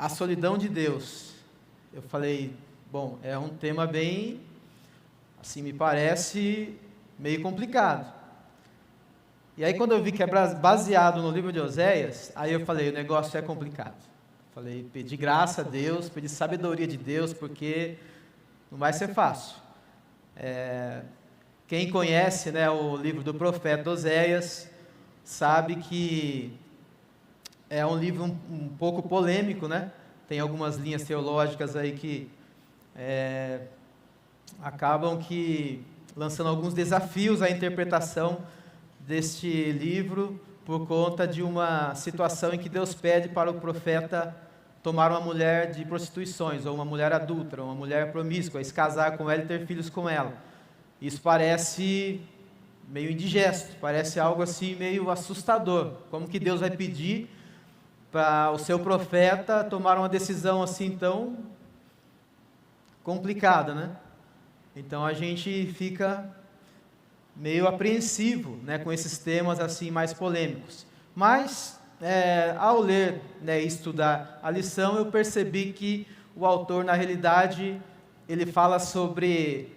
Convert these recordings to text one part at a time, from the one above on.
A solidão de Deus. Eu falei, bom, é um tema bem, assim, me parece meio complicado. E aí quando eu vi que é baseado no livro de Oséias, aí eu falei, o negócio é complicado. Falei, pedi graça a Deus, pedi sabedoria de Deus, porque não vai ser fácil. Quem conhece, né, o livro do profeta Oséias, sabe que é um livro um pouco polêmico, né? Tem algumas linhas teológicas aí que acabam que lançando alguns desafios à interpretação deste livro por conta de uma situação em que Deus pede para o profeta tomar uma mulher de prostituições, ou uma mulher adúltera, uma mulher promíscua, se casar com ela e ter filhos com ela. Isso parece meio indigesto, parece algo assim meio assustador. Como que Deus vai pedir para o seu profeta tomar uma decisão assim tão complicada, né? Então a gente fica meio apreensivo, né, com esses temas assim mais polêmicos. Mas ao ler, né, e estudar a lição, eu percebi que o autor, na realidade, ele fala sobre,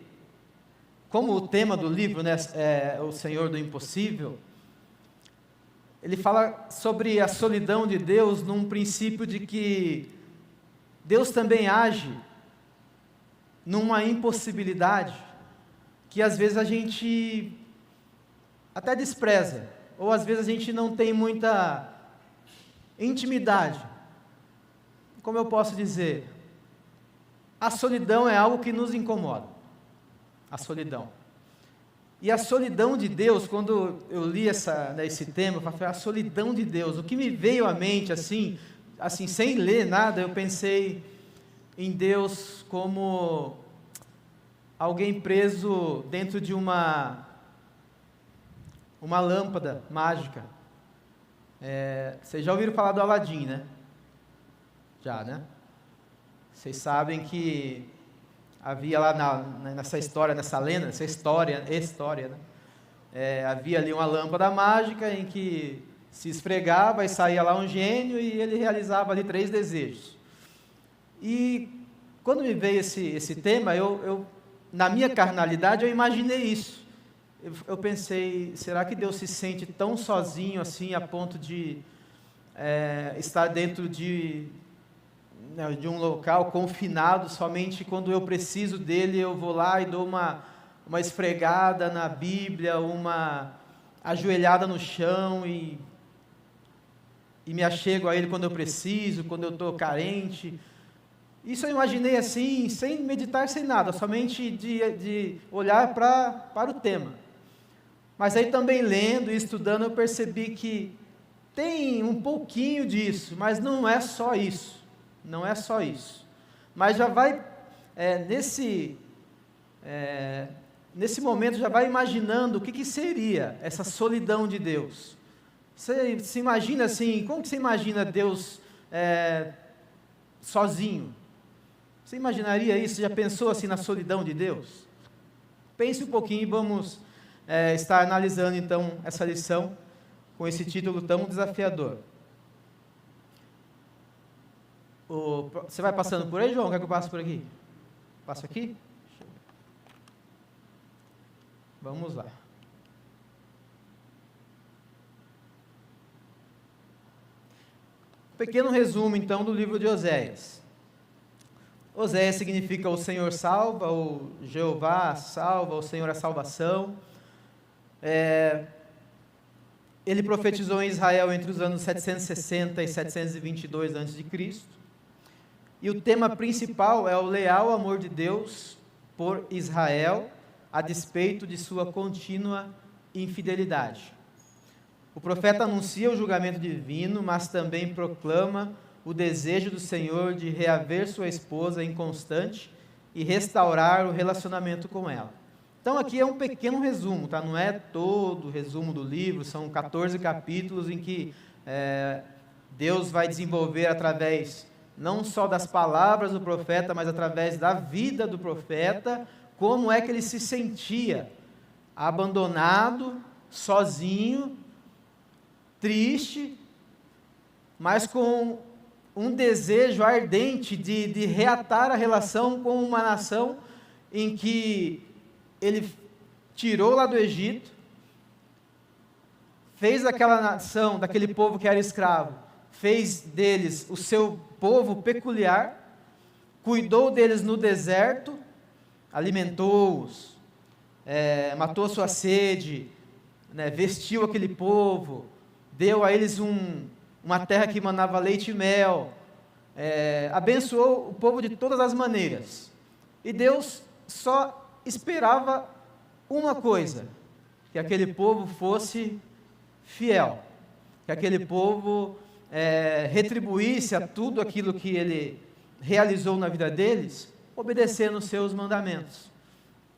como o tema do livro, né, é o Senhor do Impossível, ele fala sobre a solidão de Deus num princípio de que Deus também age numa impossibilidade que às vezes a gente até despreza, ou às vezes a gente não tem muita intimidade. Como eu posso dizer? A solidão é algo que nos incomoda. A solidão. E a solidão de Deus, quando eu li esse tema, eu falei, a solidão de Deus, o que me veio à mente, assim, sem ler nada, eu pensei em Deus como alguém preso dentro de uma lâmpada mágica. Vocês já ouviram falar do Aladim, né? Já, né? Vocês sabem que havia lá nessa história, nessa lenda, essa história, né? Havia ali uma lâmpada mágica em que se esfregava e saía lá um gênio e ele realizava ali 3 desejos. E quando me veio esse tema, eu na minha carnalidade eu imaginei isso. Eu pensei, será que Deus se sente tão sozinho assim a ponto de estar dentro de um local confinado, somente quando eu preciso dele eu vou lá e dou uma esfregada na Bíblia, uma ajoelhada no chão e me achego a ele quando eu preciso, quando eu estou carente? Isso eu imaginei assim, sem meditar, sem nada, somente de olhar para o tema. Mas aí também lendo e estudando eu percebi que tem um pouquinho disso, mas não é só isso. Não é só isso. Mas já vai, nesse momento, já vai imaginando o que seria essa solidão de Deus. Você se imagina assim, como que você imagina Deus sozinho? Você imaginaria isso? Você já pensou assim na solidão de Deus? Pense um pouquinho e vamos estar analisando então essa lição com esse título tão desafiador. Você vai passando por aí, João? Quer que eu passe por aqui? Passo aqui? Vamos lá. Um pequeno resumo então do livro de Oséias. Oséias significa o Senhor salva, ou Jeová salva, o Senhor é salvação. Ele profetizou em Israel entre os anos 760 e 722 a.C. E o tema principal é o leal amor de Deus por Israel, a despeito de sua contínua infidelidade. O profeta anuncia o julgamento divino, mas também proclama o desejo do Senhor de reaver sua esposa inconstante e restaurar o relacionamento com ela. Então aqui é um pequeno resumo, tá? Não é todo o resumo do livro, são 14 capítulos em que Deus vai desenvolver através não só das palavras do profeta, mas através da vida do profeta, como é que ele se sentia abandonado, sozinho, triste, mas com um desejo ardente de reatar a relação com uma nação em que ele tirou lá do Egito, fez daquela nação, daquele povo que era escravo, fez deles o seu povo peculiar, cuidou deles no deserto, alimentou-os, matou sua sede, né, vestiu aquele povo, deu a eles uma terra que manava leite e mel, abençoou o povo de todas as maneiras. E Deus só esperava uma coisa: que aquele povo fosse fiel, que aquele povo retribuísse a tudo aquilo que ele realizou na vida deles, obedecendo os seus mandamentos,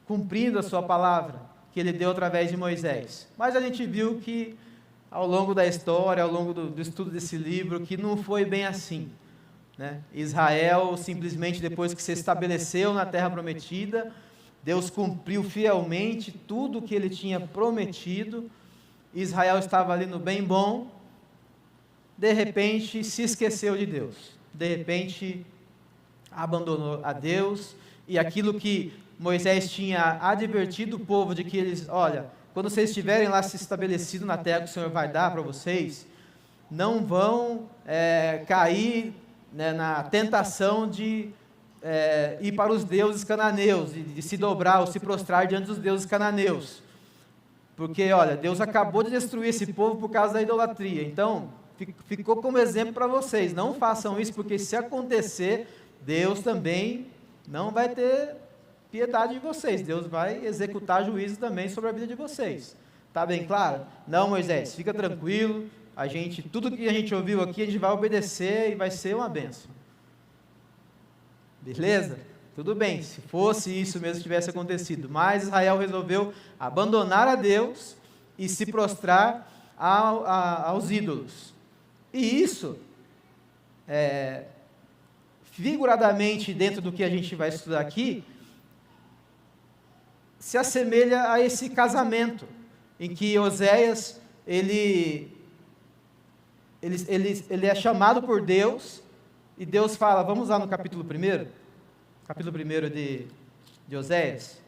cumprindo a sua palavra, que ele deu através de Moisés. Mas a gente viu que, ao longo da história, ao longo do estudo desse livro, que não foi bem assim, né? Israel, simplesmente depois que se estabeleceu na terra prometida, Deus cumpriu fielmente tudo o que ele tinha prometido. Israel estava ali no bem bom, de repente se esqueceu de Deus, de repente abandonou a Deus, e aquilo que Moisés tinha advertido o povo de que eles, olha, quando vocês estiverem lá se estabelecido na terra que o Senhor vai dar para vocês, não vão cair, né, na tentação de ir para os deuses cananeus, de se dobrar ou se prostrar diante dos deuses cananeus. Porque, olha, Deus acabou de destruir esse povo por causa da idolatria. Então, ficou como exemplo para vocês. Não façam isso, porque se acontecer, Deus também não vai ter piedade de vocês. Deus vai executar juízo também sobre a vida de vocês. Tá bem claro? Não, Moisés, fica tranquilo. Tudo que a gente ouviu aqui, a gente vai obedecer e vai ser uma bênção. Beleza? Tudo bem, se fosse isso mesmo que tivesse acontecido. Mas Israel resolveu abandonar a Deus e se prostrar aos ídolos. E isso, figuradamente, dentro do que a gente vai estudar aqui, se assemelha a esse casamento, em que Oséias, ele é chamado por Deus, e Deus fala, vamos lá no capítulo 1 de Oséias,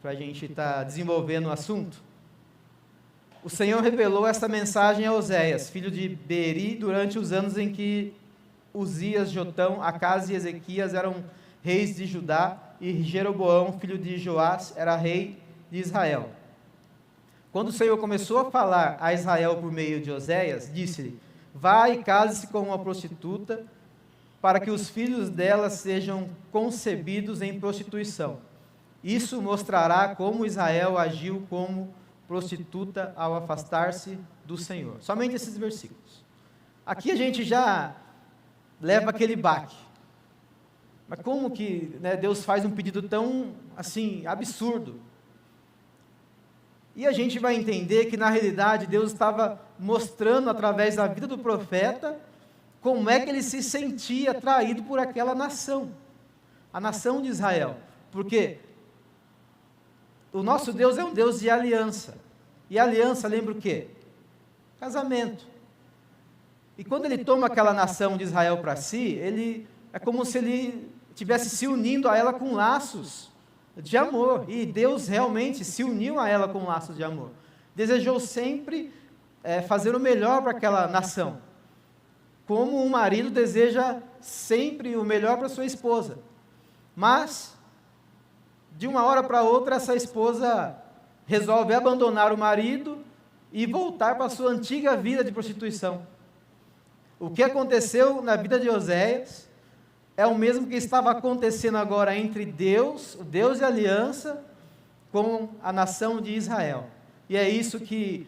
para a gente estar desenvolvendo o assunto. O Senhor revelou essa mensagem a Oséias, filho de Beeri, durante os anos em que Uzias, Jotão, Acás e Ezequias eram reis de Judá, e Jeroboão, filho de Joás, era rei de Israel. Quando o Senhor começou a falar a Israel por meio de Oséias, disse-lhe, vá e case-se com uma prostituta, para que os filhos dela sejam concebidos em prostituição. Isso mostrará como Israel agiu como prostituta ao afastar-se do Senhor. Somente esses versículos. Aqui a gente já leva aquele baque. Mas como que, né, Deus faz um pedido tão, assim, absurdo? E a gente vai entender que, na realidade, Deus estava mostrando, através da vida do profeta, como é que ele se sentia atraído por aquela nação, a nação de Israel. Porque o nosso Deus é um Deus de aliança. E aliança lembra o quê? Casamento. E quando ele toma aquela nação de Israel para si, é como se ele estivesse se unindo a ela com laços de amor. E Deus realmente se uniu a ela com laços de amor. Desejou sempre fazer o melhor para aquela nação. Como um marido deseja sempre o melhor para sua esposa. Mas, de uma hora para outra, essa esposa resolve abandonar o marido e voltar para a sua antiga vida de prostituição. O que aconteceu na vida de Oséias é o mesmo que estava acontecendo agora entre Deus, o Deus de aliança, com a nação de Israel. E é isso que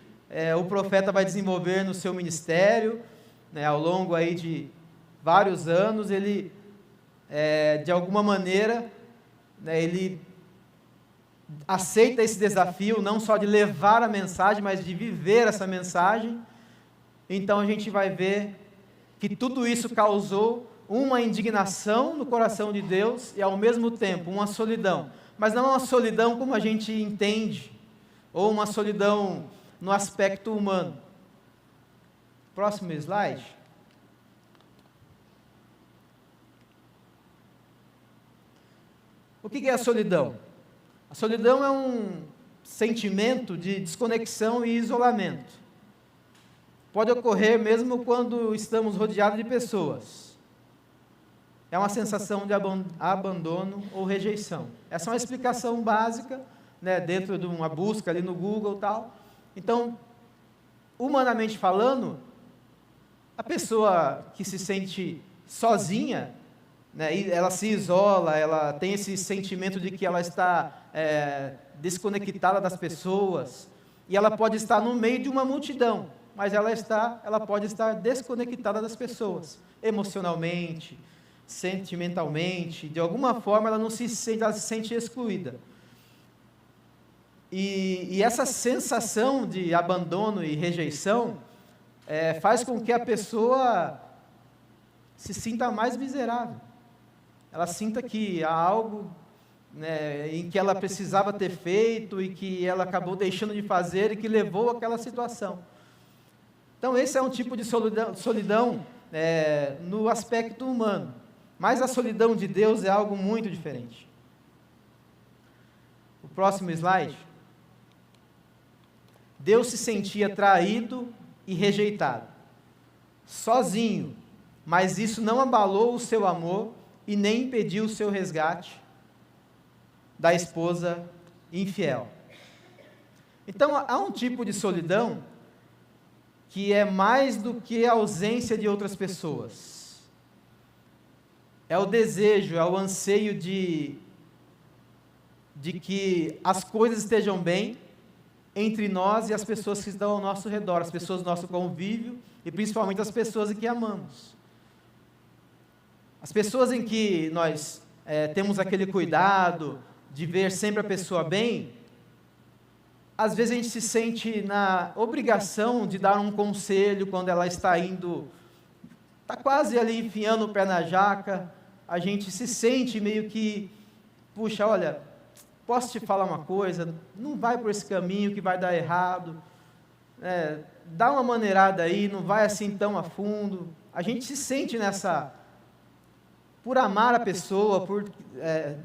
o profeta vai desenvolver no seu ministério, né, ao longo aí de vários anos. Ele, de alguma maneira, né, ele aceita esse desafio, não só de levar a mensagem, mas de viver essa mensagem. Então a gente vai ver que tudo isso causou uma indignação no coração de Deus e, ao mesmo tempo, uma solidão. Mas não uma solidão como a gente entende, ou uma solidão no aspecto humano. Próximo slide. O que é a solidão? A solidão é um sentimento de desconexão e isolamento. Pode ocorrer mesmo quando estamos rodeados de pessoas. É uma sensação de abandono ou rejeição. Essa é uma explicação básica, né, dentro de uma busca ali no Google e tal. Então, humanamente falando, a pessoa que se sente sozinha, né, ela se isola, ela tem esse sentimento de que ela está desconectada das pessoas, e ela pode estar no meio de uma multidão, mas ela pode estar desconectada das pessoas, emocionalmente, sentimentalmente, de alguma forma ela se sente excluída. E essa sensação de abandono e rejeição faz com que a pessoa se sinta mais miserável. Ela sinta que há algo, né, em que ela precisava ter feito e que ela acabou deixando de fazer e que levou àquela situação. Então, esse é um tipo de solidão no aspecto humano. Mas a solidão de Deus é algo muito diferente. O próximo slide. Deus se sentia traído e rejeitado, sozinho, mas isso não abalou o seu amor e nem impediu o seu resgate da esposa infiel. Então, há um tipo de solidão que é mais do que a ausência de outras pessoas. É o desejo, é o anseio de que as coisas estejam bem entre nós e as pessoas que estão ao nosso redor, as pessoas do nosso convívio e principalmente as pessoas em que amamos. As pessoas em que nós temos aquele cuidado de ver sempre a pessoa bem, às vezes a gente se sente na obrigação de dar um conselho quando ela está quase ali enfiando o pé na jaca, a gente se sente meio que, puxa, olha, posso te falar uma coisa, não vai por esse caminho que vai dar errado, dá uma maneirada aí, não vai assim tão a fundo. A gente se sente por amar a pessoa, por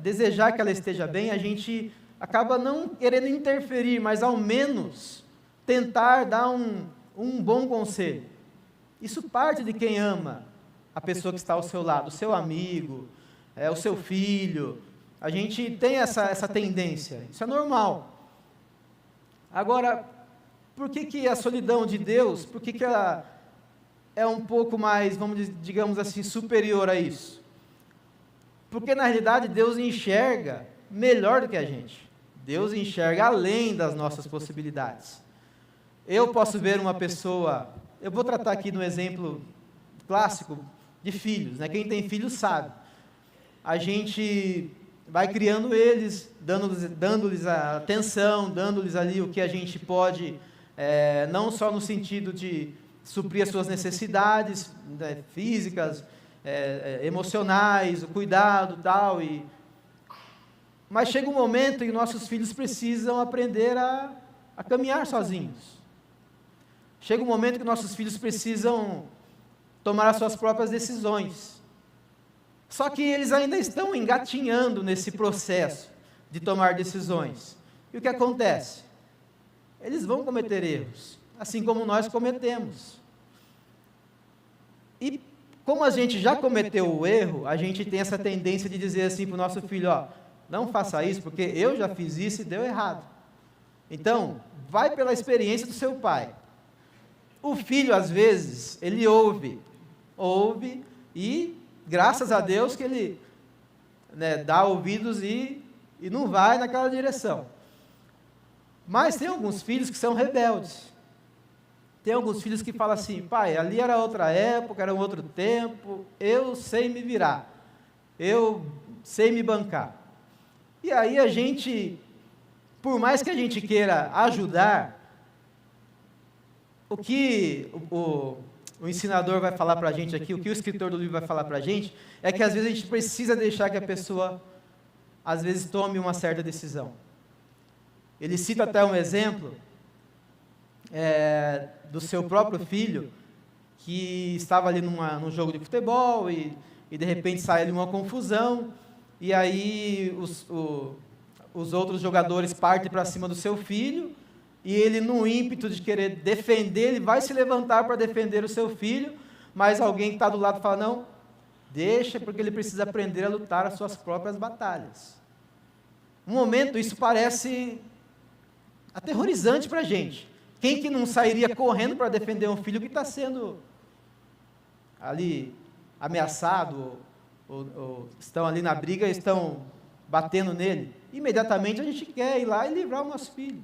desejar que ela esteja bem, a gente acaba não querendo interferir, mas ao menos tentar dar um bom conselho. Isso parte de quem ama a pessoa que está ao seu lado, o seu amigo, o seu filho. A gente tem essa tendência, isso é normal. Agora, por que a solidão de Deus, por que ela é um pouco mais, digamos assim, superior a isso? Porque na realidade Deus enxerga melhor do que a gente. Deus enxerga além das nossas possibilidades. Eu posso ver uma pessoa, eu vou tratar aqui no exemplo clássico de filhos, né? Quem tem filhos sabe. A gente vai criando eles, dando-lhes a atenção, dando-lhes ali o que a gente pode, não só no sentido de suprir as suas necessidades, né, físicas, emocionais, o cuidado e tal, mas chega um momento em que nossos filhos precisam aprender a caminhar sozinhos. Chega um momento que nossos filhos precisam tomar as suas próprias decisões. Só que eles ainda estão engatinhando nesse processo de tomar decisões. E o que acontece? Eles vão cometer erros, assim como nós cometemos. E como a gente já cometeu o erro, a gente tem essa tendência de dizer assim para o nosso filho, não faça isso, porque eu já fiz isso e deu errado. Então, vai pela experiência do seu pai. O filho, às vezes, ele ouve e, graças a Deus, que ele dá ouvidos e não vai naquela direção. Mas tem alguns filhos que são rebeldes. Tem alguns filhos que falam assim, pai, ali era outra época, era um outro tempo, eu sei me virar, eu sei me bancar. E aí a gente, por mais que a gente queira ajudar, o que o ensinador vai falar para a gente aqui, o que o escritor do livro vai falar para a gente, é que às vezes a gente precisa deixar que a pessoa, às vezes, tome uma certa decisão. Ele cita até um exemplo do seu próprio filho, que estava ali num jogo de futebol e de repente sai ali uma confusão, e aí os outros jogadores partem para cima do seu filho, e ele, no ímpeto de querer defender, ele vai se levantar para defender o seu filho, mas alguém que está do lado fala, não, deixa, porque ele precisa aprender a lutar as suas próprias batalhas. Um momento, isso parece aterrorizante para a gente. Quem que não sairia correndo para defender um filho que está sendo ali ameaçado, ou estão ali na briga e estão batendo nele? Imediatamente a gente quer ir lá e livrar o nosso filho.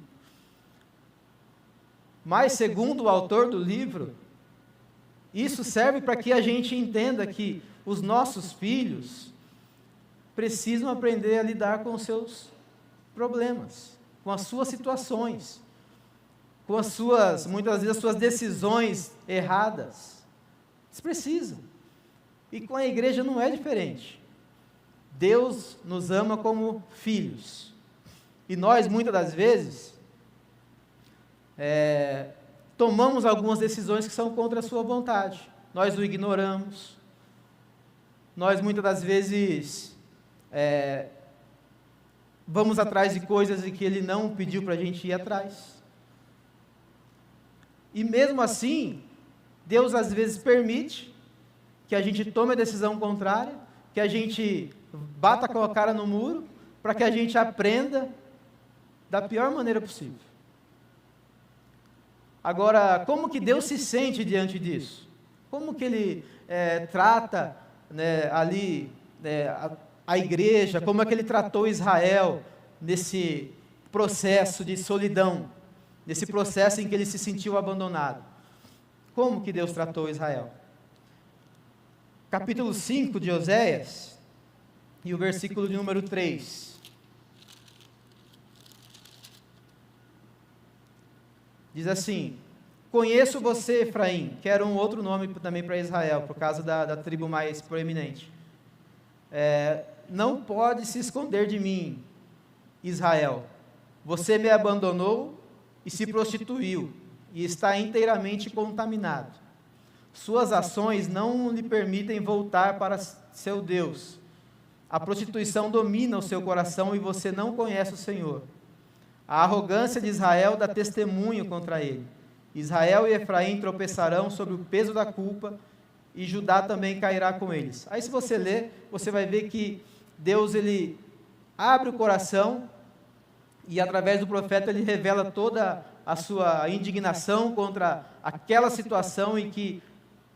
Mas, segundo o autor do livro, isso serve para que a gente entenda que os nossos filhos precisam aprender a lidar com os seus problemas, com as suas situações, com as suas, muitas vezes, as suas decisões erradas. Eles precisam. E com a igreja não é diferente. Deus nos ama como filhos. E nós, muitas das vezes, tomamos algumas decisões que são contra a sua vontade. Nós o ignoramos. Nós, muitas das vezes, vamos atrás de coisas que ele não pediu para a gente ir atrás. E mesmo assim, Deus às vezes permite que a gente tome a decisão contrária, que a gente bata com a cara no muro, para que a gente aprenda da pior maneira possível. Agora, como que Deus se sente diante disso? Como que Ele trata, né, ali a igreja, como é que Ele tratou Israel nesse processo de solidão, nesse processo em que ele se sentiu abandonado? Como que Deus tratou Israel? Capítulo 5 de Oséias, e o versículo de número 3. Diz assim: conheço você, Efraim, que era um outro nome também para Israel, por causa da tribo mais proeminente. Não pode se esconder de mim, Israel. Você me abandonou e se prostituiu, e está inteiramente contaminado. Suas ações não lhe permitem voltar para seu Deus. A prostituição domina o seu coração e você não conhece o Senhor. A arrogância de Israel dá testemunho contra ele. Israel e Efraim tropeçarão sob o peso da culpa, e Judá também cairá com eles. Aí, se você ler, você vai ver que Deus, ele abre o coração, e através do profeta ele revela toda a sua indignação contra aquela situação em que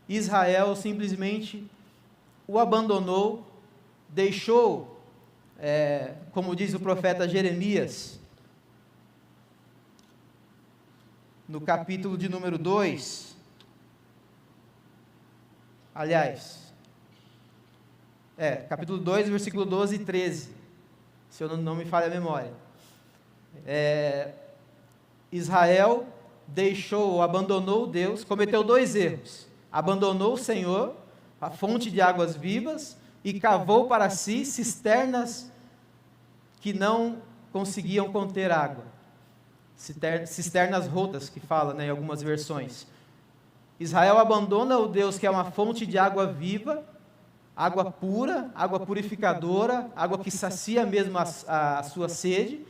Israel simplesmente o abandonou, deixou, como diz o profeta Jeremias, no capítulo de número 2, capítulo 2, versículo 12 e 13, se eu não me falha a memória. Israel abandonou Deus, cometeu 2 erros. Abandonou o Senhor, a fonte de águas vivas, e cavou para si cisternas que não conseguiam conter água. Cisternas rotas, que fala, né, em algumas versões. Israel abandona o Deus que é uma fonte de água viva, água pura, água purificadora, água que sacia mesmo a sua sede,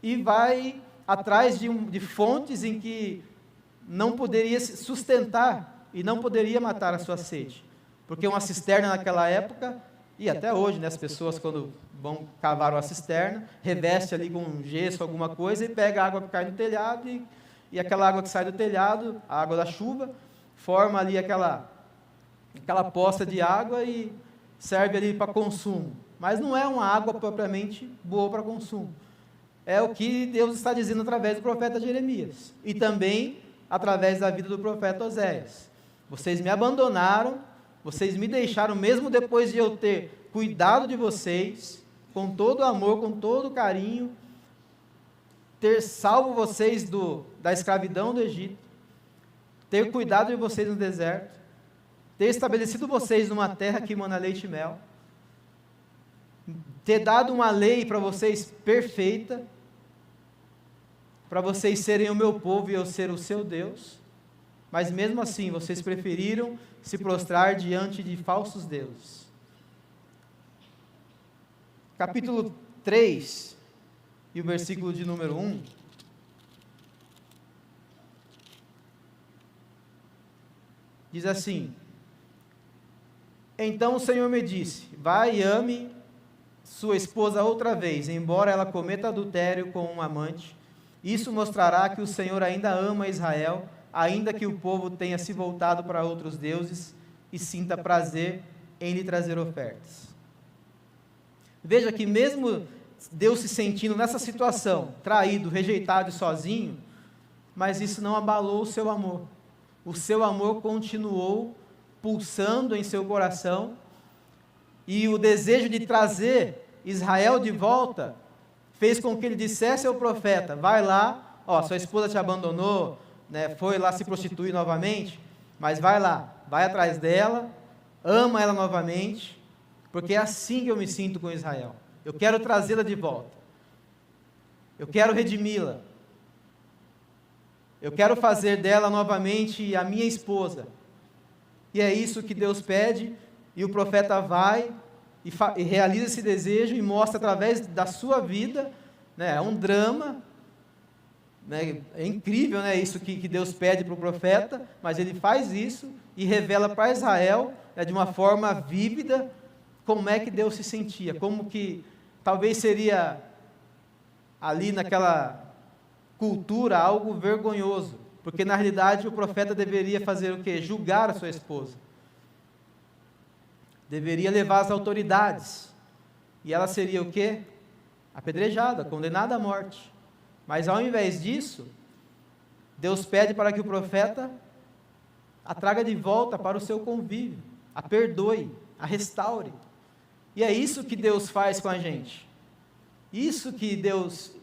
e vai atrás de fontes em que não poderia se sustentar e não poderia matar a sua sede. Porque uma cisterna naquela época, e até hoje, né, as pessoas quando vão cavar uma cisterna, reveste ali com gesso, alguma coisa, e pega a água que cai no telhado, e aquela água que sai do telhado, a água da chuva, forma ali aquela poça de água e serve ali para consumo. Mas não é uma água propriamente boa para consumo. É o que Deus está dizendo através do profeta Jeremias. E também através da vida do profeta Oséias. Vocês me abandonaram, vocês me deixaram, mesmo depois de eu ter cuidado de vocês, com todo amor, com todo carinho, ter salvo vocês da escravidão do Egito, ter cuidado de vocês no deserto, ter estabelecido vocês numa terra que emana leite e mel, ter dado uma lei para vocês perfeita, para vocês serem o meu povo e eu ser o seu Deus, mas mesmo assim vocês preferiram se prostrar diante de falsos deuses. capítulo 3, e o versículo de número 1, diz assim: Então o Senhor me disse, vai e ame sua esposa outra vez, embora ela cometa adultério com um amante. Isso mostrará que o Senhor ainda ama Israel, ainda que o povo tenha se voltado para outros deuses e sinta prazer em lhe trazer ofertas. Veja que mesmo Deus se sentindo nessa situação, traído, rejeitado e sozinho, mas isso não abalou o seu amor. O seu amor continuou pulsando em seu coração, e o desejo de trazer Israel de volta fez com que ele dissesse ao profeta: vai lá, ó, sua esposa te abandonou, né, foi lá se prostituir novamente, mas vai lá, vai atrás dela, ama ela novamente, porque é assim que eu me sinto com Israel. Eu quero trazê-la de volta. Eu quero redimi-la. Eu quero fazer dela novamente a minha esposa. E é isso que Deus pede, e o profeta vai e realiza esse desejo e mostra através da sua vida, né, é um drama, né, é incrível, né, isso que Deus pede para o profeta, mas ele faz isso e revela para Israel, né, de uma forma vívida, como é que Deus se sentia, como que talvez seria ali naquela cultura algo vergonhoso, porque na realidade o profeta deveria fazer o quê? Julgar a sua esposa. Deveria levar as autoridades. E ela seria o quê? Apedrejada, condenada à morte. Mas ao invés disso, Deus pede para que o profeta a traga de volta para o seu convívio, a perdoe, a restaure. E é isso que Deus faz com a gente. Isso que Deus,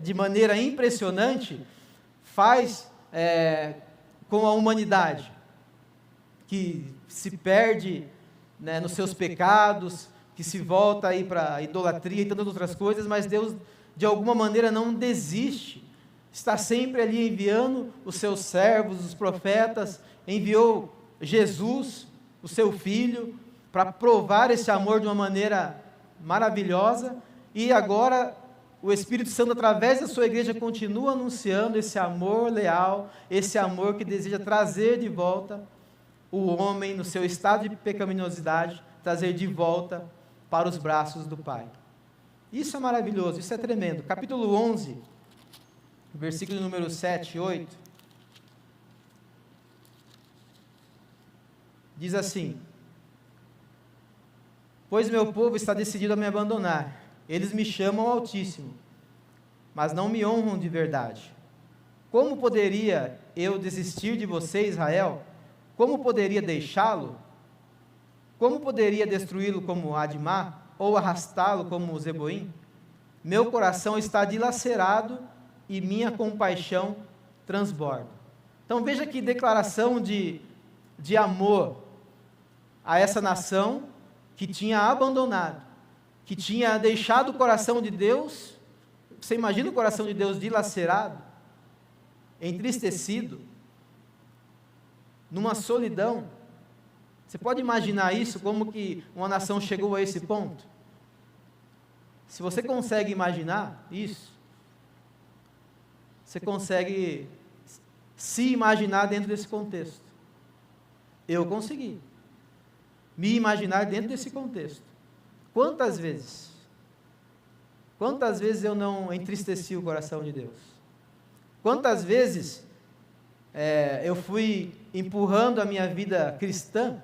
de maneira impressionante, faz com a humanidade, que se perde, né, nos seus pecados, que se volta aí para a idolatria e tantas outras coisas, mas Deus, de alguma maneira, não desiste, está sempre ali enviando os seus servos, os profetas, enviou Jesus, o seu Filho, para provar esse amor de uma maneira maravilhosa, e agora o Espírito Santo, através da sua igreja, continua anunciando esse amor leal, esse amor que deseja trazer de volta o homem no seu estado de pecaminosidade, trazer de volta para os braços do Pai. Isso é maravilhoso, isso é tremendo. Capítulo 11, versículo número 7 e 8, diz assim: Pois meu povo está decidido a me abandonar, eles me chamam Altíssimo, mas não me honram de verdade. Como poderia eu desistir de você, Israel? Como poderia deixá-lo? Como poderia destruí-lo como Admá, ou arrastá-lo como Zeboim? Meu coração está dilacerado e minha compaixão transborda. Então veja que declaração de amor a essa nação que tinha abandonado, que tinha deixado o coração de Deus. Você imagina o coração de Deus dilacerado, entristecido, numa solidão? Você pode imaginar isso, como que uma nação chegou a esse ponto? Se você consegue imaginar isso, você consegue se imaginar dentro desse contexto. Eu consegui me imaginar dentro desse contexto. Quantas vezes eu não entristeci o coração de Deus? Quantas vezes eu fui empurrando a minha vida cristã,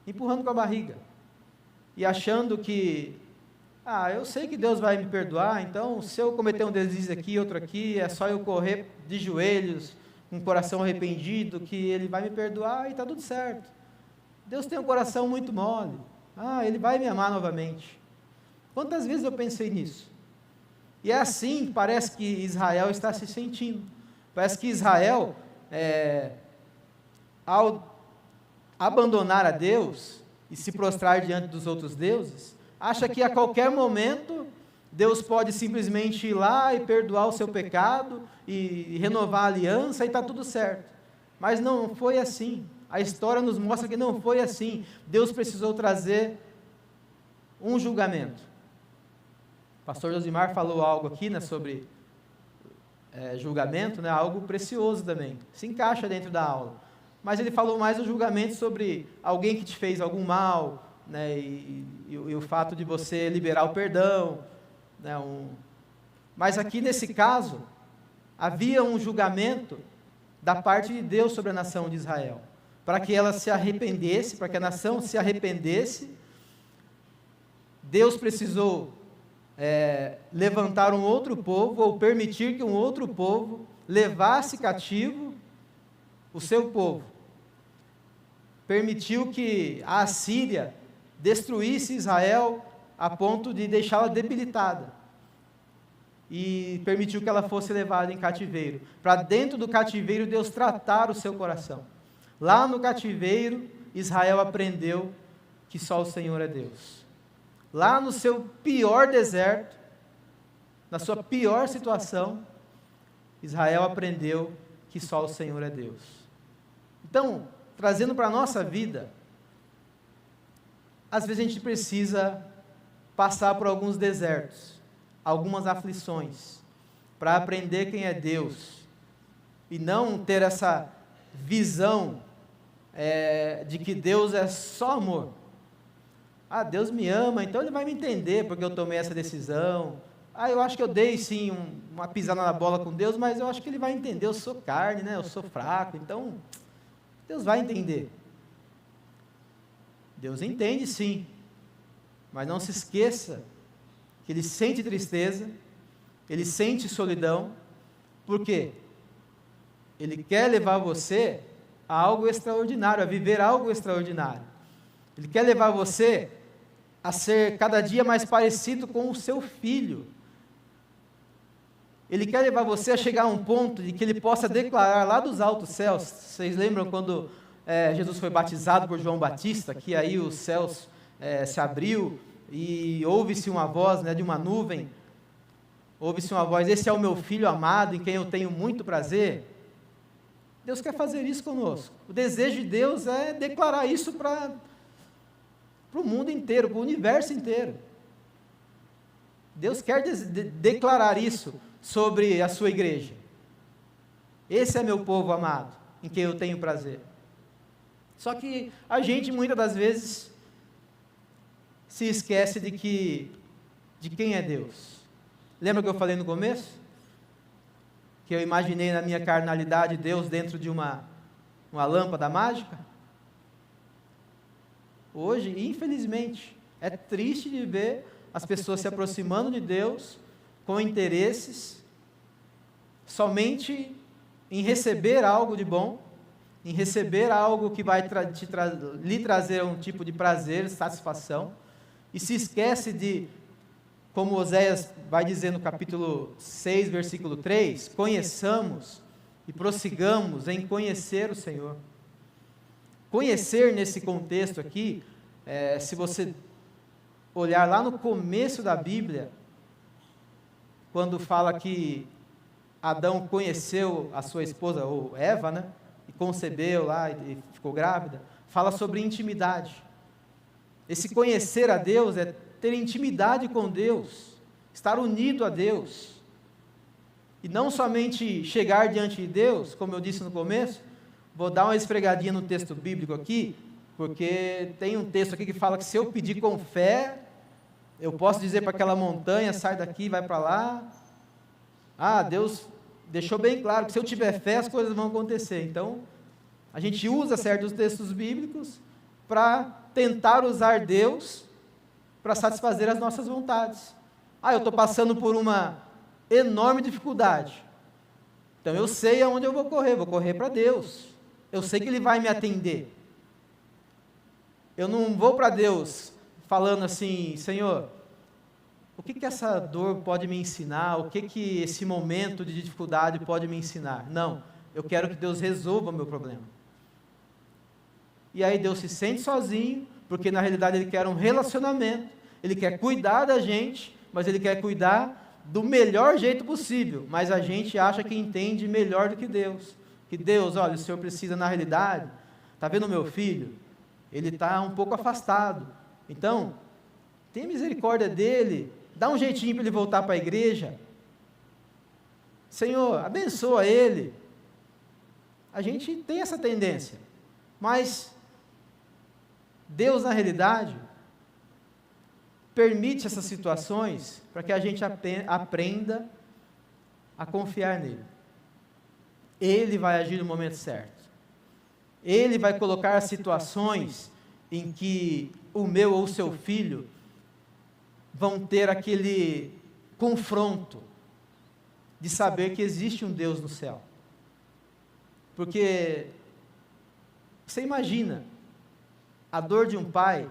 empurrando com a barriga, e achando que, eu sei que Deus vai me perdoar, então se eu cometer um deslize aqui, outro aqui, é só eu correr de joelhos, com o coração arrependido, que Ele vai me perdoar e está tudo certo. Deus tem um coração muito mole, Ele vai me amar novamente. Quantas vezes eu pensei nisso? E é assim, parece que Israel está se sentindo. Parece que Israel, ao abandonar a Deus e se prostrar diante dos outros deuses, acha que a qualquer momento Deus pode simplesmente ir lá e perdoar o seu pecado e renovar a aliança e está tudo certo. Mas não foi assim. A história nos mostra que não foi assim. Deus precisou trazer um julgamento. O pastor Josimar falou algo aqui, né, sobre julgamento, né, algo precioso também, se encaixa dentro da aula. Mas ele falou mais o julgamento sobre alguém que te fez algum mal, né, e o fato de você liberar o perdão, né, Mas aqui nesse caso, havia um julgamento da parte de Deus sobre a nação de Israel, para que ela se arrependesse, para que a nação se arrependesse. Deus precisou levantar um outro povo, ou permitir que um outro povo levasse cativo o seu povo. Permitiu que a Assíria destruísse Israel a ponto de deixá-la debilitada. E permitiu que ela fosse levada em cativeiro. Para dentro do cativeiro, Deus tratar o seu coração. Lá no cativeiro, Israel aprendeu que só o Senhor é Deus. Lá no seu pior deserto, na sua pior situação, Israel aprendeu que só o Senhor é Deus. Então, trazendo para a nossa vida, às vezes a gente precisa passar por alguns desertos, algumas aflições, para aprender quem é Deus, e não ter essa visão de que Deus é só amor. Deus me ama, então Ele vai me entender porque eu tomei essa decisão. Eu acho que eu dei sim uma pisada na bola com Deus, mas eu acho que Ele vai entender, eu sou carne, né? Eu sou fraco, então Deus vai entender. Deus entende sim, mas não se esqueça que Ele sente tristeza, Ele sente solidão. Por quê? Ele quer levar você a algo extraordinário, a viver algo extraordinário. Ele quer levar você a ser cada dia mais parecido com o seu filho. Ele quer levar você a chegar a um ponto de que Ele possa declarar lá dos altos céus. Vocês lembram quando Jesus foi batizado por João Batista, que aí os céus se abriu e ouve-se uma voz, né, de uma nuvem, ouve-se uma voz: esse é o meu filho amado, em quem eu tenho muito prazer. Deus quer fazer isso conosco. O desejo de Deus é declarar isso para o mundo inteiro, para o universo inteiro. Deus quer declarar isso sobre a sua igreja. Esse é meu povo amado, em quem eu tenho prazer. Só que a gente, muitas das vezes, se esquece de quem é Deus. Lembra que eu falei no começo? Que eu imaginei na minha carnalidade Deus dentro de uma lâmpada mágica? Hoje, infelizmente, é triste de ver as pessoas se aproximando de Deus com interesses somente em receber algo de bom, em receber algo que vai lhe trazer um tipo de prazer, satisfação, e se esquece de, como Oséias vai dizer no capítulo 6, versículo 3, conheçamos e prossigamos em conhecer o Senhor. Conhecer nesse contexto aqui, se você olhar lá no começo da Bíblia, quando fala que Adão conheceu a sua esposa, ou Eva, né, e concebeu lá e ficou grávida, fala sobre intimidade. Esse conhecer a Deus é ter intimidade com Deus, estar unido a Deus, e não somente chegar diante de Deus, como eu disse no começo. Vou dar uma esfregadinha no texto bíblico aqui, porque tem um texto aqui que fala que se eu pedir com fé, eu posso dizer para aquela montanha: sai daqui, vai para lá. Deus deixou bem claro que se eu tiver fé, as coisas vão acontecer. Então, a gente usa certos textos bíblicos para tentar usar Deus para satisfazer as nossas vontades. Eu estou passando por uma enorme dificuldade, então eu sei aonde eu vou correr para Deus. Eu sei que Ele vai me atender. Eu não vou para Deus falando assim: Senhor, o que essa dor pode me ensinar? O que esse momento de dificuldade pode me ensinar? Não, eu quero que Deus resolva o meu problema. E aí Deus se sente sozinho, porque na realidade Ele quer um relacionamento, Ele quer cuidar da gente, mas Ele quer cuidar do melhor jeito possível, mas a gente acha que entende melhor do que Deus. Que Deus, olha, o Senhor precisa, na realidade, está vendo o meu filho? Ele está um pouco afastado, então tenha misericórdia dele, dá um jeitinho para ele voltar para a igreja. Senhor, abençoa ele. A gente tem essa tendência, mas Deus, na realidade, permite essas situações para que a gente aprenda a confiar nele. Ele vai agir no momento certo. Ele vai colocar situações em que o meu ou o seu filho vão ter aquele confronto de saber que existe um Deus no céu. Porque você imagina a dor de um pai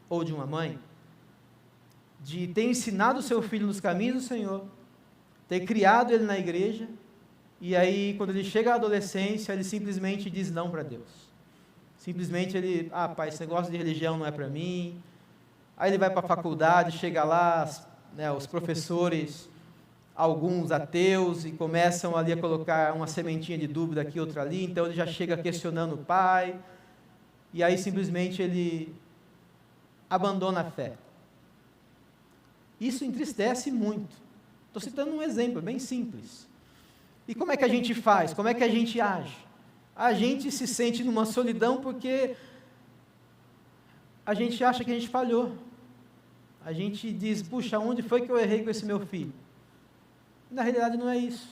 ou de uma mãe de ter ensinado o seu filho nos caminhos do Senhor, ter criado ele na igreja, e aí quando ele chega à adolescência, ele simplesmente diz não para Deus. Simplesmente ele, pai, esse negócio de religião não é para mim. Aí ele vai para a faculdade, chega lá, né, os professores, alguns ateus, e começam ali a colocar uma sementinha de dúvida aqui, outra ali, então ele já chega questionando o pai, e aí simplesmente ele abandona a fé. Isso entristece muito. Estou citando um exemplo bem simples. E como é que a gente faz? Como é que a gente age? A gente se sente numa solidão porque a gente acha que a gente falhou. A gente diz, puxa, onde foi que eu errei com esse meu filho? Na realidade não é isso.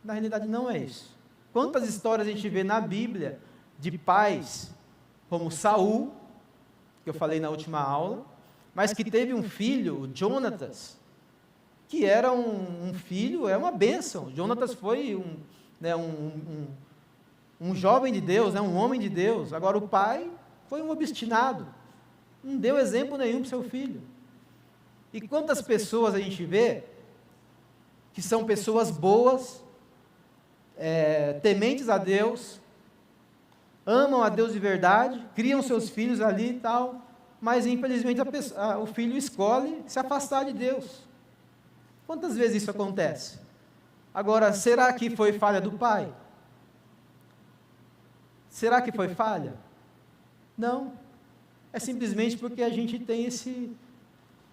Na realidade não é isso. Quantas histórias a gente vê na Bíblia de pais como Saul, que eu falei na última aula, mas que teve um filho, o Jonatas, que era um filho, é uma bênção. Jonatas foi um jovem de Deus, um homem de Deus. Agora o pai foi um obstinado, não deu exemplo nenhum para o seu filho. E quantas pessoas a gente vê que são pessoas boas, tementes a Deus, amam a Deus de verdade, criam seus filhos ali e tal, mas infelizmente o filho escolhe se afastar de Deus. Quantas vezes isso acontece? Agora, será que foi falha do pai? Será que foi falha? Não. É simplesmente porque a gente tem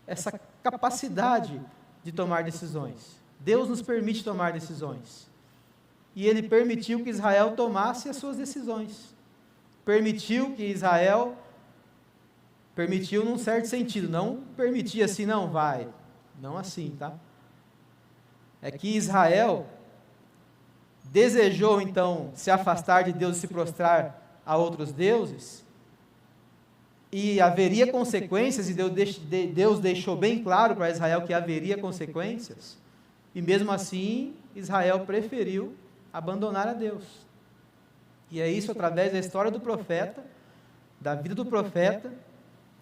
essa capacidade de tomar decisões. Deus nos permite tomar decisões. E Ele permitiu que Israel tomasse as suas decisões. Permitiu num certo sentido, não permitia assim, não vai. Não assim, tá? É que Israel desejou, então, se afastar de Deus e se prostrar a outros deuses, e haveria consequências, e Deus deixou bem claro para Israel que haveria consequências, e mesmo assim, Israel preferiu abandonar a Deus. E é isso através da história do profeta, da vida do profeta,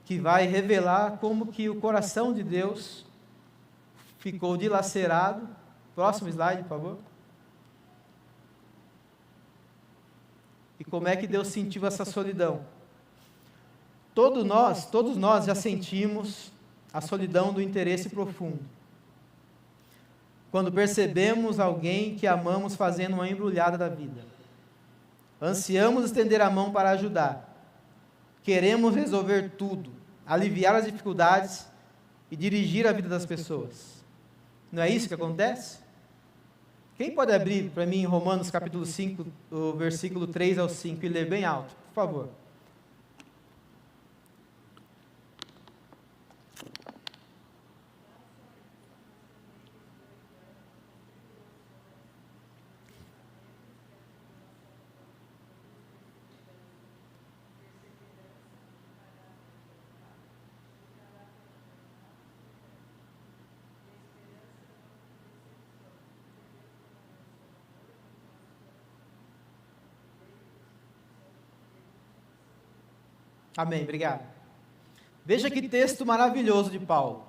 que vai revelar como que o coração de Deus ficou dilacerado. Próximo slide, por favor. E como é que Deus sentiu essa solidão? Todos nós já sentimos a solidão do interesse profundo. Quando percebemos alguém que amamos fazendo uma embrulhada da vida. Ansiamos estender a mão para ajudar. Queremos resolver tudo, aliviar as dificuldades e dirigir a vida das pessoas. Não é isso que acontece? Quem pode abrir para mim em Romanos capítulo 5, o versículo 3 ao 5 e ler bem alto, por favor? Amém, obrigado. Veja que texto maravilhoso de Paulo,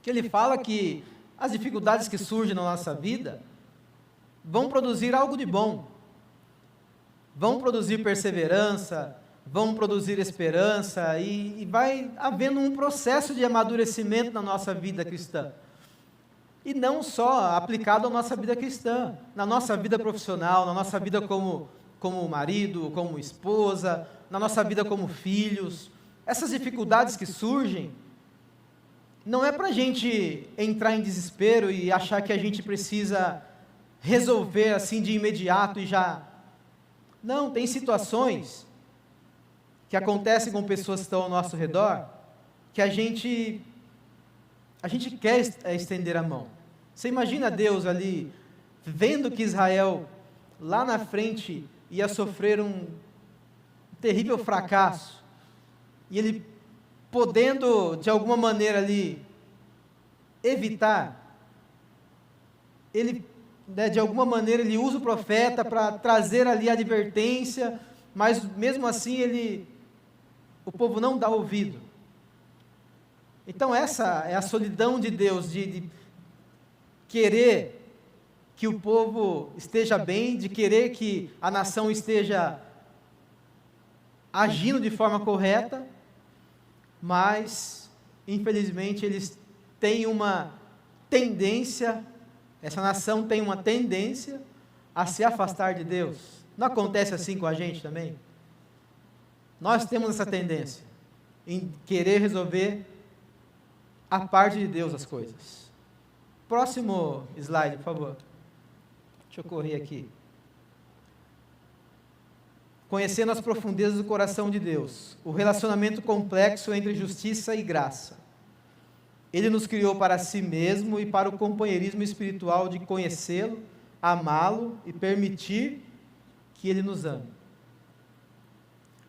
que ele fala que as dificuldades que surgem na nossa vida vão produzir algo de bom, vão produzir perseverança, vão produzir esperança, e vai havendo um processo de amadurecimento na nossa vida cristã. E não só aplicado à nossa vida cristã, na nossa vida profissional, na nossa vida como marido, como esposa, na nossa vida como filhos, essas dificuldades que surgem, não é para a gente entrar em desespero e achar que a gente precisa resolver assim de imediato e já... Não, tem situações que acontecem com pessoas que estão ao nosso redor, que a gente quer estender a mão. Você imagina Deus ali, vendo que Israel, lá na frente, ia sofrer um terrível fracasso, e Ele podendo, de alguma maneira ali, evitar, Ele, de alguma maneira, Ele usa o profeta para trazer ali a advertência, mas mesmo assim, o povo não dá ouvido. Então essa é a solidão de Deus, de querer que o povo esteja bem, de querer que a nação esteja agindo de forma correta, mas, infelizmente, eles têm uma tendência, essa nação tem uma tendência a se afastar de Deus. Não acontece assim com a gente também? Nós temos essa tendência em querer resolver a parte de Deus as coisas. Próximo slide, por favor. Deixa eu correr aqui. Conhecendo as profundezas do coração de Deus, o relacionamento complexo entre justiça e graça. Ele nos criou para si mesmo e para o companheirismo espiritual de conhecê-lo, amá-lo e permitir que ele nos ame.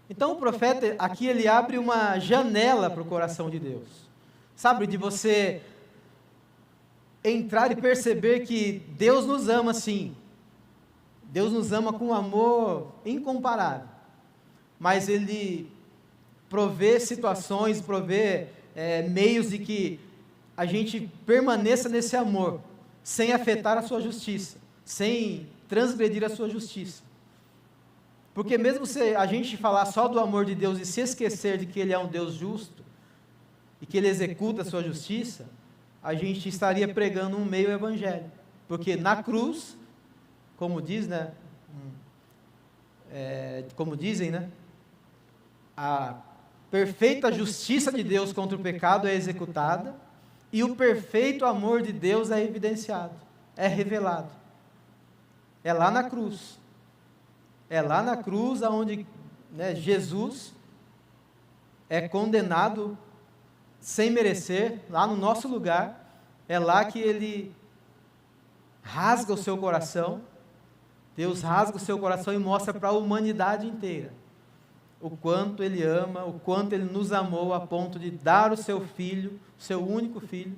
Então o profeta aqui ele abre uma janela para o coração de Deus. Sabe, de você entrar e perceber que Deus nos ama sim. Deus nos ama com um amor incomparável. Mas Ele provê situações, provê meios de que a gente permaneça nesse amor, sem afetar a sua justiça, sem transgredir a sua justiça. Porque mesmo se a gente falar só do amor de Deus e se esquecer de que Ele é um Deus justo, e que Ele executa a sua justiça, a gente estaria pregando um meio evangelho. Porque na cruz, como diz, né? Como dizem, né? A perfeita justiça de Deus contra o pecado é executada, e o perfeito amor de Deus é evidenciado, é revelado. É lá na cruz. É lá na cruz onde Jesus é condenado sem merecer, lá no nosso lugar. É lá que Ele rasga o seu coração. Deus rasga o seu coração e mostra para a humanidade inteira o quanto Ele ama, o quanto Ele nos amou a ponto de dar o seu Filho, o seu único Filho,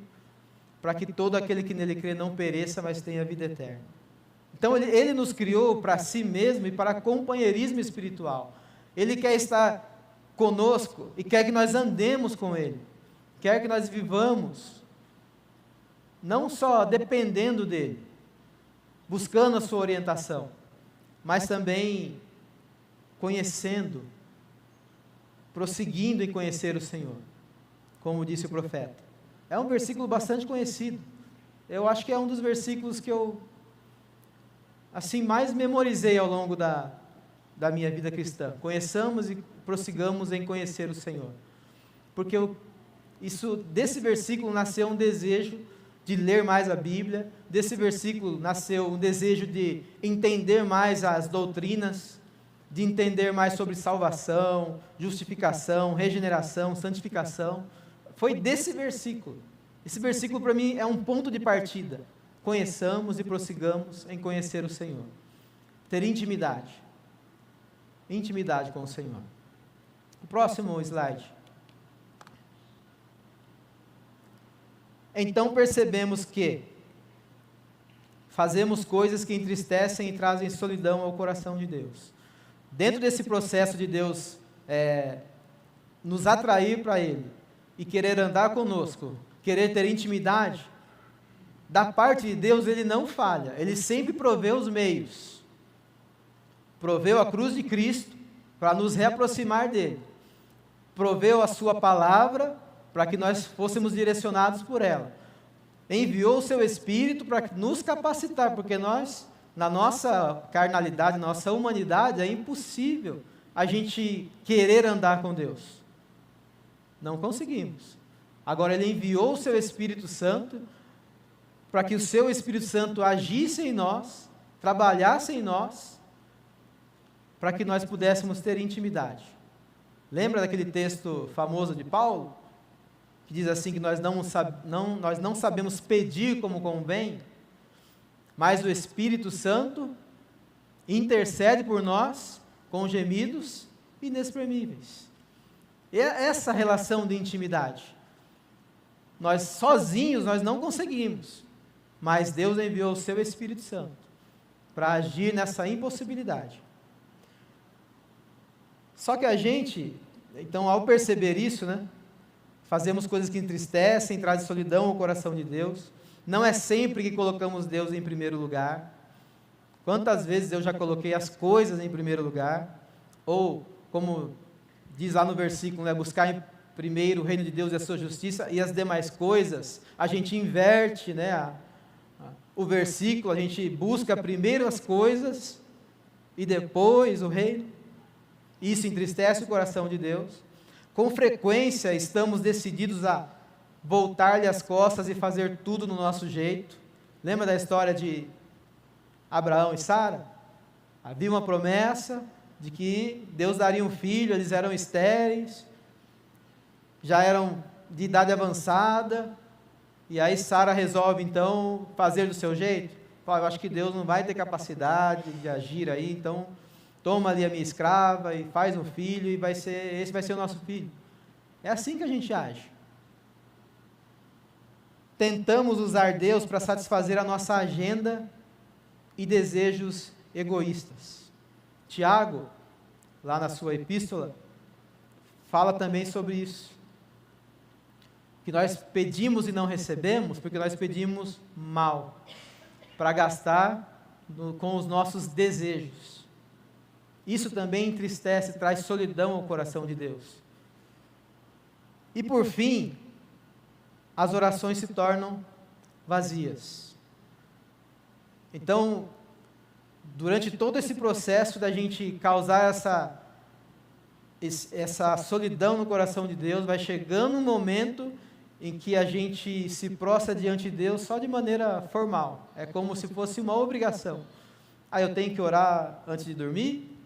para que todo aquele que nele crê não pereça, mas tenha vida eterna. Então Ele nos criou para si mesmo e para companheirismo espiritual. Ele quer estar conosco e quer que nós andemos com Ele, quer que nós vivamos, não só dependendo dEle, buscando a sua orientação, mas também conhecendo, prosseguindo em conhecer o Senhor, como disse o profeta. É um versículo bastante conhecido. Eu acho que é um dos versículos que eu assim mais memorizei ao longo da minha vida cristã. Conheçamos e prossigamos em conhecer o Senhor. Porque desse versículo nasceu um desejo de ler mais a Bíblia, desse versículo nasceu um desejo de entender mais as doutrinas, de entender mais sobre salvação, justificação, regeneração, santificação. Foi desse versículo. Esse versículo para mim é um ponto de partida. Conheçamos e prossigamos em conhecer o Senhor. Ter intimidade. Intimidade com o Senhor. O próximo slide. Então percebemos que fazemos coisas que entristecem e trazem solidão ao coração de Deus. Dentro desse processo de Deus nos atrair para Ele e querer andar conosco, querer ter intimidade, da parte de Deus Ele não falha, Ele sempre provê os meios. Proveu a cruz de Cristo para nos reaproximar dEle. Proveu a sua palavra para que nós fôssemos direcionados por ela. Enviou o seu Espírito para nos capacitar, porque nós, na nossa carnalidade, na nossa humanidade, é impossível a gente querer andar com Deus. Não conseguimos. Agora Ele enviou o seu Espírito Santo para que o seu Espírito Santo agisse em nós, trabalhasse em nós, para que nós pudéssemos ter intimidade. Lembra daquele texto famoso de Paulo? Que diz assim que nós não sabemos pedir como convém, mas o Espírito Santo intercede por nós com gemidos inexprimíveis. E essa relação de intimidade, nós sozinhos nós não conseguimos, mas Deus enviou o seu Espírito Santo para agir nessa impossibilidade. Só que a gente, então, ao perceber isso, né, fazemos coisas que entristecem, trazem solidão ao coração de Deus. Não é sempre que colocamos Deus em primeiro lugar. Quantas vezes eu já coloquei as coisas em primeiro lugar? Ou, como diz lá no versículo, né, buscar em primeiro o reino de Deus e a sua justiça, e as demais coisas, a gente inverte, né, o versículo, a gente busca primeiro as coisas e depois o reino. Isso entristece o coração de Deus. Com frequência estamos decididos a voltar-lhe as costas e fazer tudo no nosso jeito. Lembra da história de Abraão e Sara? Havia uma promessa de que Deus daria um filho, eles eram estéreis, já eram de idade avançada, e aí Sara resolve então fazer do seu jeito. Fala, eu acho que Deus não vai ter capacidade de agir aí, então toma ali a minha escrava e faz um filho, e esse vai ser o nosso filho. É assim que a gente age. Tentamos usar Deus para satisfazer a nossa agenda e desejos egoístas. Tiago, lá na sua epístola, fala também sobre isso. Que nós pedimos e não recebemos, porque nós pedimos mal, para gastar com os nossos desejos. Isso também entristece, traz solidão ao coração de Deus. E por fim, as orações se tornam vazias. Então, durante todo esse processo da gente causar essa solidão no coração de Deus, vai chegando um momento em que a gente se prostra diante de Deus só de maneira formal. É como se fosse uma obrigação. Eu tenho que orar antes de dormir,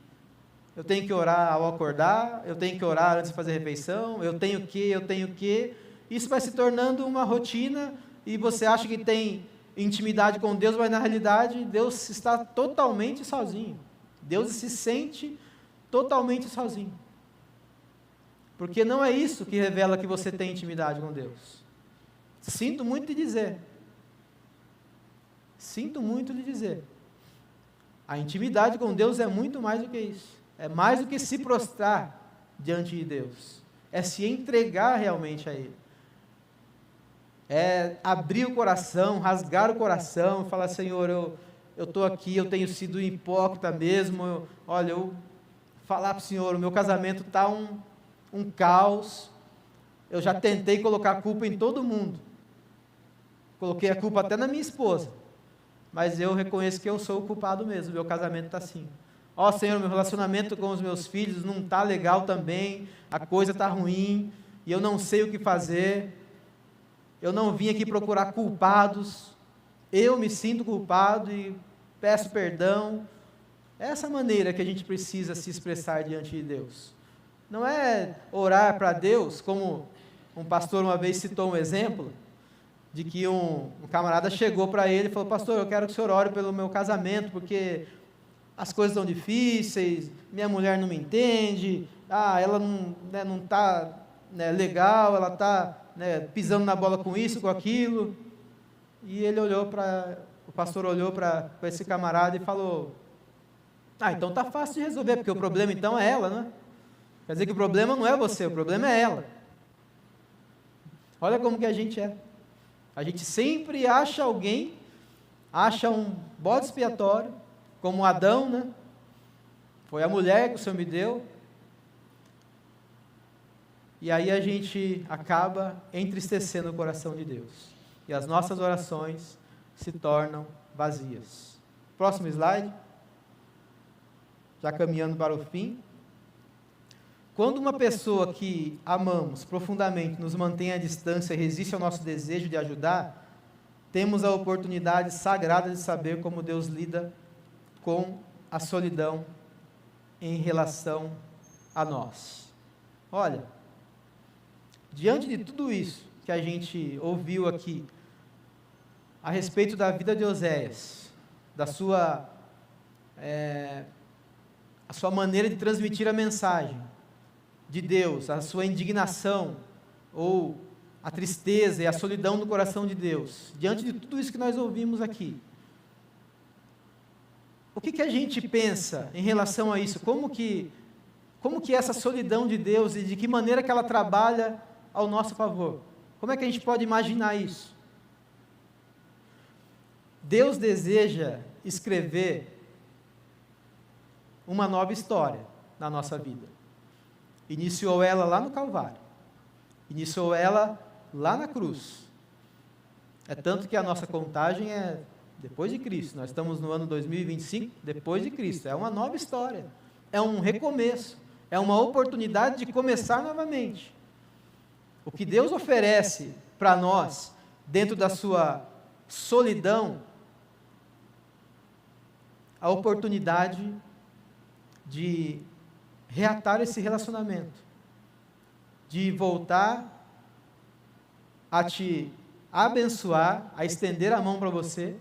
eu tenho que orar ao acordar, eu tenho que orar antes de fazer a refeição, eu tenho que. Isso vai se tornando uma rotina e você acha que tem intimidade com Deus, mas na realidade Deus está totalmente sozinho. Deus se sente totalmente sozinho. Porque não é isso que revela que você tem intimidade com Deus. Sinto muito lhe dizer. A intimidade com Deus é muito mais do que isso. É mais do que se prostrar diante de Deus. É se entregar realmente a Ele. É abrir o coração, rasgar o coração, falar, Senhor, eu estou aqui, eu tenho sido hipócrita mesmo, eu falar para o Senhor, o meu casamento está um caos, eu já tentei colocar a culpa em todo mundo, coloquei a culpa até na minha esposa, mas eu reconheço que eu sou o culpado mesmo, meu casamento está assim. Senhor, meu relacionamento com os meus filhos não está legal também, a coisa está ruim, e eu não sei o que fazer, eu não vim aqui procurar culpados, eu me sinto culpado e peço perdão. É essa maneira que a gente precisa se expressar diante de Deus. Não é orar para Deus, como um pastor uma vez citou um exemplo, de que um camarada chegou para ele e falou, pastor, eu quero que o senhor ore pelo meu casamento, porque as coisas estão difíceis, minha mulher não me entende, ela não está legal, ela está pisando na bola com isso, com aquilo. E o pastor olhou para esse camarada e falou, então está fácil de resolver, porque o problema então é ela, né? Quer dizer que o problema não é você, o problema é ela. Olha como que a gente é. A gente sempre acha um bode expiatório, como Adão, né? Foi a mulher que o Senhor me deu. E aí a gente acaba entristecendo o coração de Deus. E as nossas orações se tornam vazias. Próximo slide. Já caminhando para o fim. Quando uma pessoa que amamos profundamente nos mantém à distância e resiste ao nosso desejo de ajudar, temos a oportunidade sagrada de saber como Deus lida com a solidão em relação a nós. Olha, diante de tudo isso que a gente ouviu aqui, a respeito da vida de Oséias, da sua maneira de transmitir a mensagem de Deus, a sua indignação, ou a tristeza e a solidão do coração de Deus, diante de tudo isso que nós ouvimos aqui, o que a gente pensa em relação a isso? Como que essa solidão de Deus e de que maneira que ela trabalha ao nosso favor? Como é que a gente pode imaginar isso? Deus deseja escrever uma nova história na nossa vida. Iniciou ela lá no Calvário. Iniciou ela lá na cruz. É tanto que a nossa contagem é depois de Cristo. Nós estamos no ano 2025, depois de Cristo. É uma nova história. É um recomeço. É uma oportunidade de começar novamente. O que Deus oferece para nós, dentro da sua solidão, a oportunidade de reatar esse relacionamento, de voltar a te abençoar, a estender a mão para você,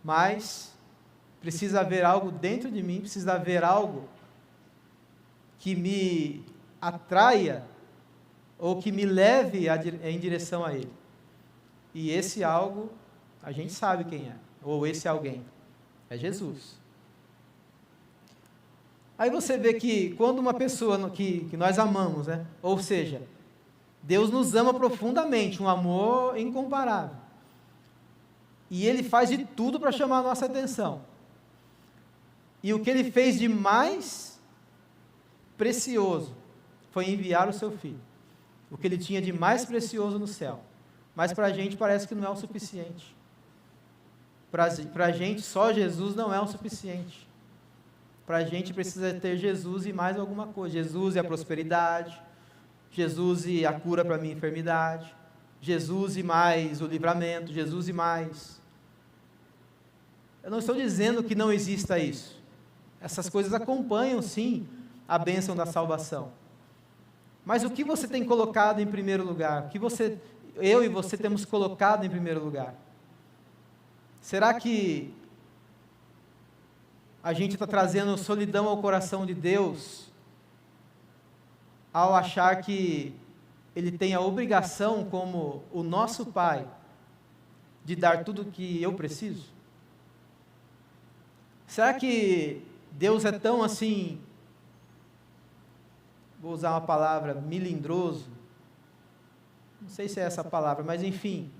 mas precisa haver algo dentro de mim, precisa haver algo que me atraia ou que me leve em direção a Ele. E esse algo, a gente sabe quem é, ou esse alguém, é Jesus. Aí você vê que quando uma pessoa que nós amamos, né? Ou seja, Deus nos ama profundamente, um amor incomparável. E Ele faz de tudo para chamar a nossa atenção. E o que Ele fez de mais precioso foi enviar o Seu Filho. O que Ele tinha de mais precioso no céu. Mas para a gente parece que não é o suficiente. Para a gente, só Jesus não é o suficiente. Para a gente precisa ter Jesus e mais alguma coisa. Jesus e a prosperidade, Jesus e a cura para a minha enfermidade, Jesus e mais o livramento, Jesus e mais. Eu não estou dizendo que não exista isso. Essas coisas acompanham, sim, a bênção da salvação. Mas o que você tem colocado em primeiro lugar? O que eu e você temos colocado em primeiro lugar? Será que a gente está trazendo solidão ao coração de Deus ao achar que Ele tem a obrigação, como o nosso Pai, de dar tudo o que eu preciso? Será que Deus é tão assim, vou usar uma palavra, melindroso? Não sei se é essa palavra, mas enfim.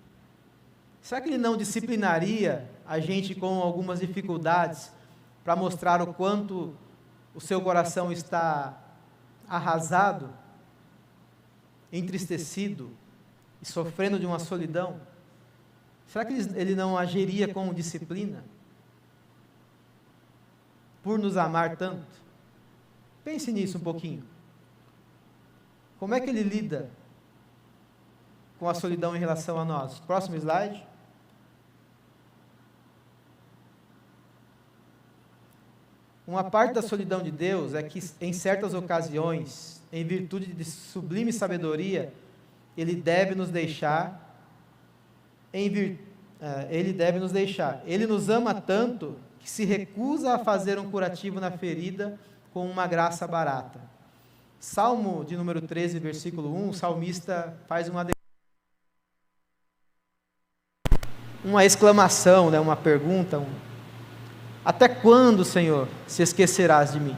Será que Ele não disciplinaria a gente com algumas dificuldades para mostrar o quanto o seu coração está arrasado, entristecido e sofrendo de uma solidão? Será que Ele não agiria com disciplina? Por nos amar tanto? Pense nisso um pouquinho. Como é que Ele lida com a solidão em relação a nós? Próximo slide. Uma parte da solidão de Deus é que, em certas ocasiões, em virtude de sublime sabedoria, Ele deve nos deixar. Ele nos ama tanto que se recusa a fazer um curativo na ferida com uma graça barata. Salmo de número 13, versículo 1, o salmista faz uma exclamação, né, uma pergunta, até quando, Senhor, se esquecerás de mim?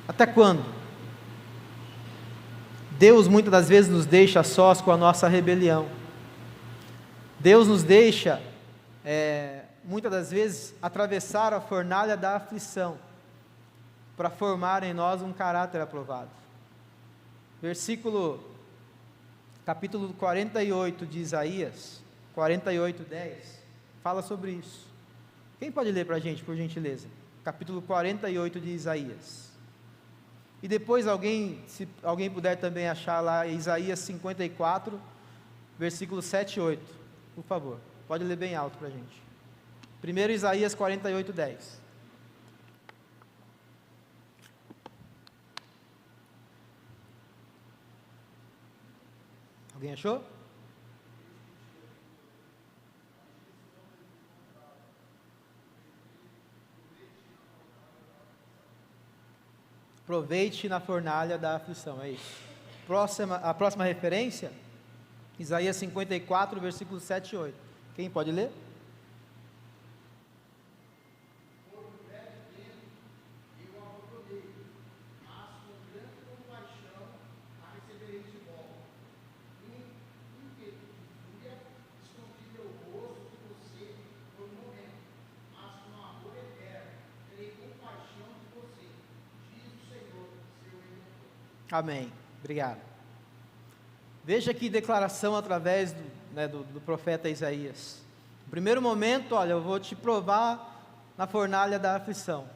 Até quando? Deus muitas das vezes nos deixa sós com a nossa rebelião. Deus nos deixa, muitas das vezes, atravessar a fornalha da aflição, para formar em nós um caráter aprovado. Capítulo 48 de Isaías, 48:10, fala sobre isso. Quem pode ler para a gente, por gentileza? Capítulo 48 de Isaías. E depois se alguém puder também achar lá Isaías 54, versículos 7 e 8, por favor. Pode ler bem alto para a gente. Primeiro Isaías 48, 10. Alguém achou? Aproveite na fornalha da aflição, é isso. A próxima referência, Isaías 54, versículos 7 e 8. Quem pode ler? Amém. Obrigado. Veja que declaração através do profeta Isaías. No primeiro momento, olha, eu vou te provar na fornalha da aflição.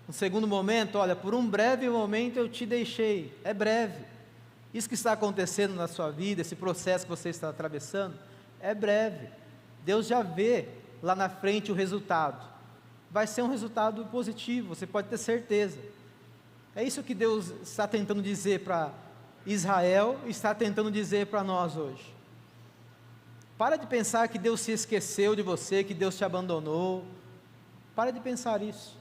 No segundo momento, olha, por um breve momento eu te deixei. É breve. Isso que está acontecendo na sua vida, esse processo que você está atravessando, é breve. Deus já vê lá na frente o resultado. Vai ser um resultado positivo, você pode ter certeza. É isso que Deus está tentando dizer para Israel e está tentando dizer para nós hoje. Para de pensar que Deus se esqueceu de você, que Deus te abandonou. Para de pensar isso.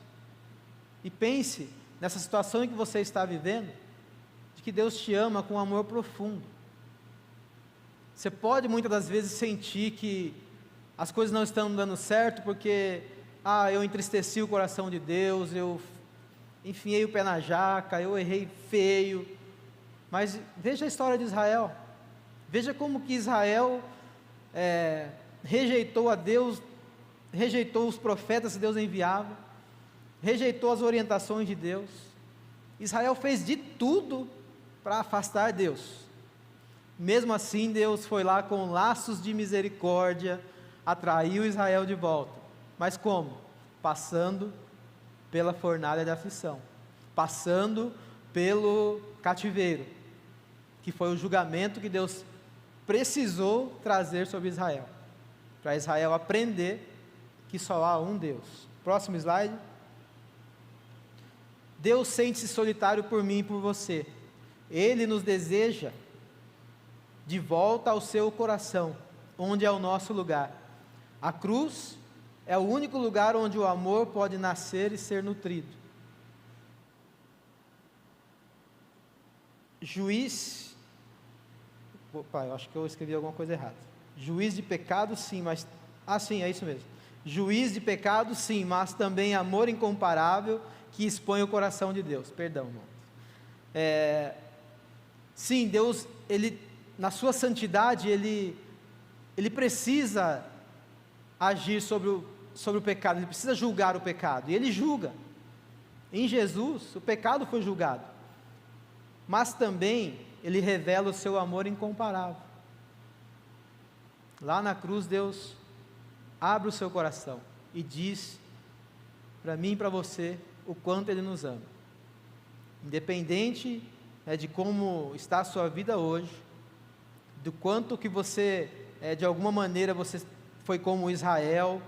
E pense nessa situação em que você está vivendo, de que Deus te ama com um amor profundo. Você pode muitas das vezes sentir que as coisas não estão dando certo porque, eu entristeci o coração de Deus, eu enfiei o pé na jaca, eu errei feio. Mas veja a história de Israel. Veja como que Israel rejeitou a Deus, rejeitou os profetas que Deus enviava, rejeitou as orientações de Deus. Israel fez de tudo para afastar Deus. Mesmo assim, Deus foi lá com laços de misericórdia, atraiu Israel de volta. Mas como? Passando pela fornalha da aflição, passando pelo cativeiro, que foi o julgamento que Deus precisou trazer sobre Israel, para Israel aprender que só há um Deus. Próximo slide. Deus sente-se solitário por mim e por você. Ele nos deseja de volta ao seu coração, onde é o nosso lugar. A cruz é o único lugar onde o amor pode nascer e ser nutrido. Juiz, eu acho que eu escrevi alguma coisa errada. Juiz de pecado, sim, mas, sim, é isso mesmo. Juiz de pecado, sim, mas também amor incomparável que expõe o coração de Deus. Perdão, irmão. Sim, Deus, Ele, na sua santidade, Ele precisa agir sobre o pecado, Ele precisa julgar o pecado, e Ele julga. Em Jesus, o pecado foi julgado, mas também Ele revela o seu amor incomparável. Lá na cruz, Deus abre o seu coração e diz para mim e para você o quanto Ele nos ama. Independente de como está a sua vida hoje, do quanto que você, de alguma maneira, você foi como Israel,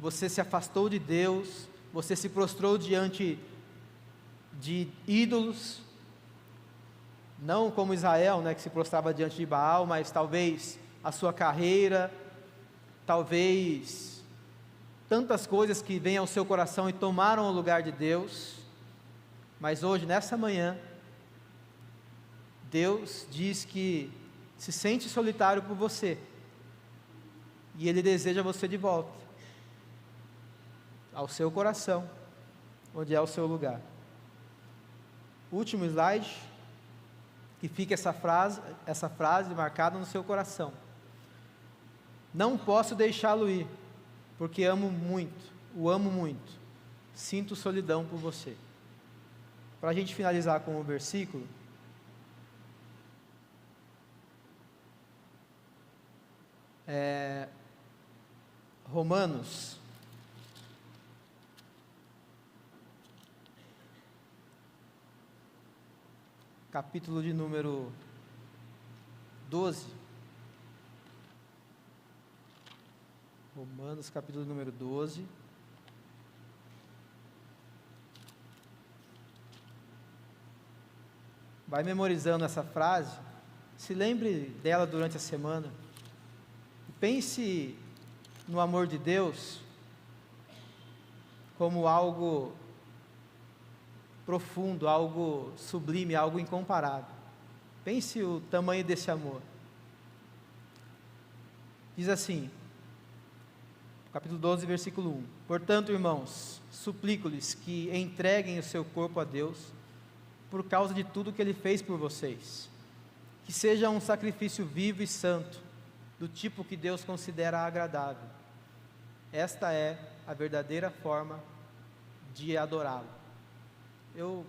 você se afastou de Deus, você se prostrou diante de ídolos, não como Israel, que se prostrava diante de Baal, mas talvez a sua carreira, talvez tantas coisas que vêm ao seu coração e tomaram o lugar de Deus. Mas hoje, nessa manhã, Deus diz que se sente solitário por você, e Ele deseja você de volta ao seu coração, onde é o seu lugar. Último slide, que fica essa frase marcada no seu coração: não posso deixá-lo ir, porque o amo muito, sinto solidão por você. Para a gente finalizar com o versículo, Romanos, capítulo de número 12. Romanos, capítulo número 12. Vai memorizando essa frase, se lembre dela durante a semana. Pense no amor de Deus como algo profundo, algo sublime, algo incomparável. Pense o tamanho desse amor. Diz assim, capítulo 12, versículo 1: Portanto, irmãos, suplico-lhes que entreguem o seu corpo a Deus, por causa de tudo que Ele fez por vocês, que seja um sacrifício vivo e santo, do tipo que Deus considera agradável. Esta é a verdadeira forma de adorá-lo. Eu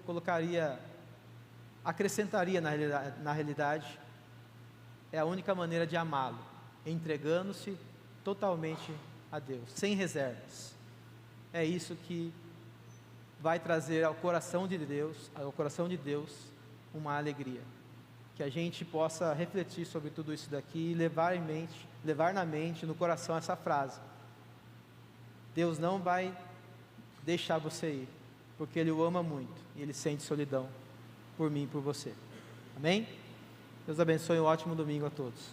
acrescentaria na realidade, é a única maneira de amá-lo, entregando-se totalmente a Deus, sem reservas. É isso que vai trazer ao coração de Deus, uma alegria. Que a gente possa refletir sobre tudo isso daqui e levar na mente, no coração essa frase: Deus não vai deixar você ir, porque Ele o ama muito e Ele sente solidão por mim e por você. Amém? Deus abençoe, um ótimo domingo a todos.